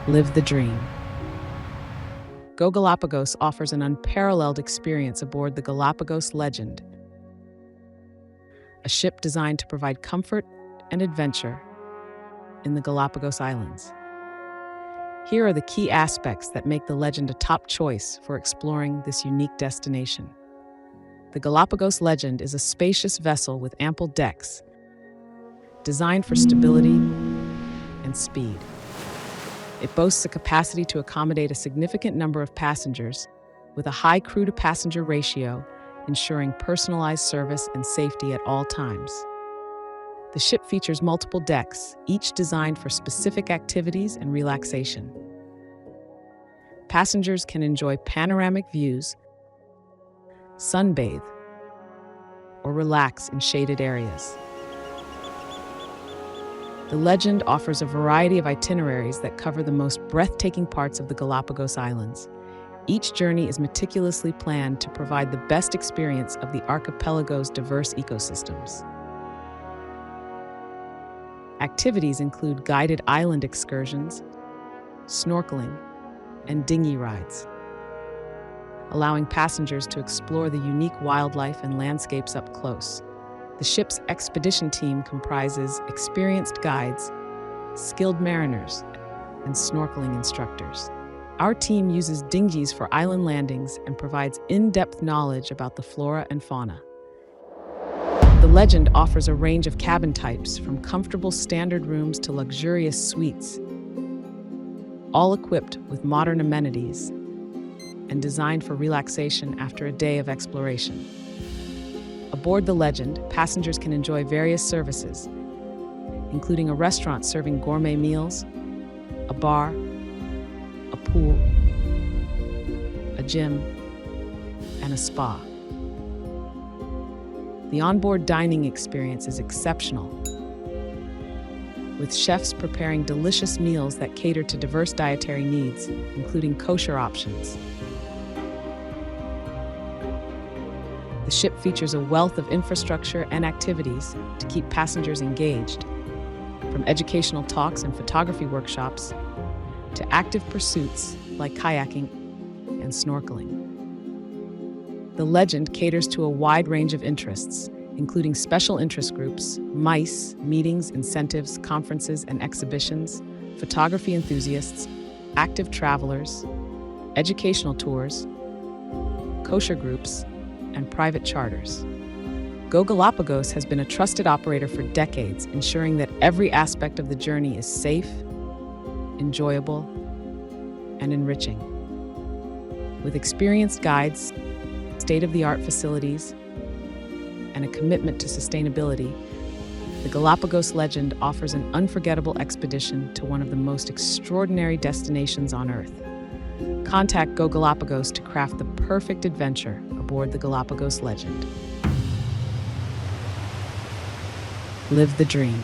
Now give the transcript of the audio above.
Live the dream. Go Galapagos offers an unparalleled experience aboard the Galápagos Legend, a ship designed to provide comfort and adventure in the Galápagos Islands. Here are the key aspects that make the Legend a top choice for exploring this unique destination. The Galápagos Legend is a spacious vessel with ample decks, designed for stability and speed. It boasts a capacity to accommodate a significant number of passengers, with a high crew-to-passenger ratio, ensuring personalized service and safety at all times. The ship features multiple decks, each designed for specific activities and relaxation. Passengers can enjoy panoramic views, sunbathe, or relax in shaded areas. The Legend offers a variety of itineraries that cover the most breathtaking parts of the Galápagos Islands. Each journey is meticulously planned to provide the best experience of the archipelago's diverse ecosystems. Activities include guided island excursions, snorkeling, and dinghy rides, allowing passengers to explore the unique wildlife and landscapes up close. The ship's expedition team comprises experienced guides, skilled mariners, and snorkeling instructors. Our team uses dinghies for island landings and provides in-depth knowledge about the flora and fauna. The Legend offers a range of cabin types, from comfortable standard rooms to luxurious suites, all equipped with modern amenities and designed for relaxation after a day of exploration. Aboard the Legend, passengers can enjoy various services, including a restaurant serving gourmet meals, a bar, a pool, a gym, and a spa. The onboard dining experience is exceptional, with chefs preparing delicious meals that cater to diverse dietary needs, including kosher options. The ship features a wealth of infrastructure and activities to keep passengers engaged, from educational talks and photography workshops to active pursuits like kayaking and snorkeling. The Legend caters to a wide range of interests, including special interest groups, MICE, meetings, incentives, conferences, and exhibitions, photography enthusiasts, active travelers, educational tours, kosher groups, and private charters. Go Galapagos has been a trusted operator for decades, ensuring that every aspect of the journey is safe, enjoyable, and enriching. With experienced guides, state-of-the-art facilities, and a commitment to sustainability, the Galápagos Legend offers an unforgettable expedition to one of the most extraordinary destinations on Earth. Contact Go Galapagos to craft the perfect adventure aboard the Galápagos Legend. Live the dream.